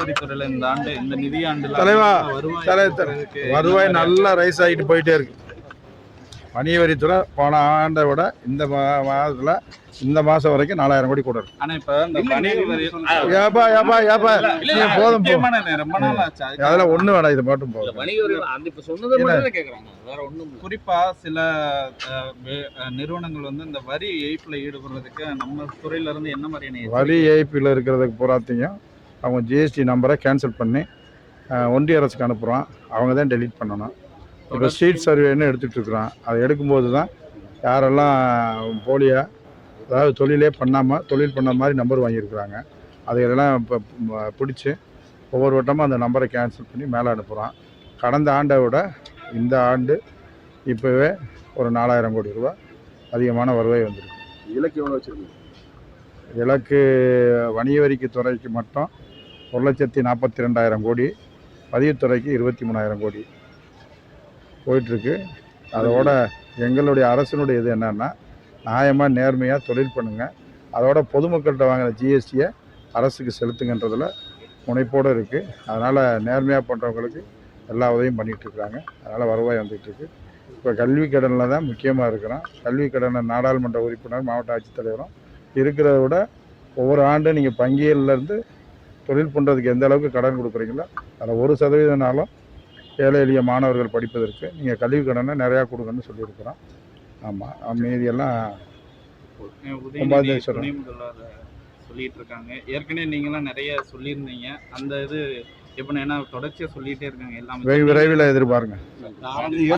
வரித்துறையில இந்த ஆண்டு இந்த நிதியாண்டுல தலைவா வருவாய் நல்லா ரைஸ் ஆகிட்டு போயிட்டே இருக்கு. வணிக வரித்துறை போன ஆண்டை விட இந்த மாதத்துல இந்த மாசம் வரைக்கும் 4000 கோடி கூட இருக்கு. ஆனா இப்ப இந்த வணிக வரி போதும் ரொம்ப நாள் ஆச்சு. அதெல்லாம் ஒண்ணு வேணாம், இது மட்டும் போதும். வணிக வரி அந்த இப்ப சொன்னதை மட்டும் கேக்குறாங்க, வேற ஒண்ணும் இல்ல. குறிப்பா சில நிறுவனங்கள் வந்து இந்த வரி ஏய்ப்புல ஈடுபடுறதுக்கு நம்ம துறையில இருந்து என்ன மாதிரியான வரி ஏய்ப்பில் இருக்கிறதுக்கு பூராத்தையும் அவங்க ஜிஎஸ்டி நம்பரை கேன்சல் பண்ணி ஒன்றிய அரசுக்கு அனுப்புகிறோம். அவங்க தான் டெலீட் பண்ணணும். இப்போ ஸ்ட்ரீட் சர்வேன்னு எடுத்துகிட்டு இருக்கிறோம். அதை எடுக்கும்போது தான் யாரெல்லாம் போலியாக, அதாவது தொழிலே பண்ணாமல் தொழில் பண்ண மாதிரி நம்பர் வாங்கியிருக்கிறாங்க, அதையெல்லாம் இப்போ பிடிச்சி ஒவ்வொரு வட்டமும் அந்த நம்பரை கேன்சல் பண்ணி மேலே அனுப்புகிறோம். கடந்த ஆண்டை விட இந்த ஆண்டு இப்போவே ஒரு 4000 கோடி ரூபா அதிகமான வருவாய் வந்திருக்கு. இலக்கு எவ்வளோ வச்சுருக்கீங்க? இலக்கு வணிக வரிக்கு துறைக்கு மட்டும் 1,42,000 கோடி, பதிவுத்துறைக்கு 23,000 கோடி போயிட்டுருக்கு. அதோட எங்களுடைய அரசினுடைய இது என்னென்னா, நியாயமாக நேர்மையாக தொழில் பண்ணுங்கள், அதோட பொதுமக்கள்கிட்ட வாங்கின ஜிஎஸ்டியை அரசுக்கு செலுத்துங்கன்றதில் முனைப்போடு இருக்குது. அதனால் நேர்மையாக பண்ணுறவங்களுக்கு எல்லா உதவியும் பண்ணிகிட்ருக்குறாங்க. அதனால் வருவாய் வந்துகிட்ருக்கு. இப்போ கல்வி கடனில் தான் முக்கியமாக இருக்கிறோம். கல்வி கடனை நாடாளுமன்ற உறுப்பினர், மாவட்ட ஆட்சித்தலைவரும் இருக்கிறத விட ஒவ்வொரு ஆண்டும் நீங்கள் வங்கியிலேருந்து தொழில் பண்ணுறதுக்கு எந்த அளவுக்கு கடன் கொடுக்குறீங்களோ அதில் 1% ஏழை எளிய மாணவர்கள் படிப்பதற்கு நீங்கள் கல்வி கடனை நிறையா கொடுங்கன்னு சொல்லியிருக்கிறோம். ஆமாம், மீதியெல்லாம் சொல்லிட்டு இருக்காங்க. ஏற்கனவே நீங்களாம் நிறைய சொல்லியிருந்தீங்க. அந்த இது எப்படின்னா தொடர்ச்சியாக சொல்லிகிட்டே இருக்காங்க. எல்லாமே விரைவில் எதிர்பாருங்க.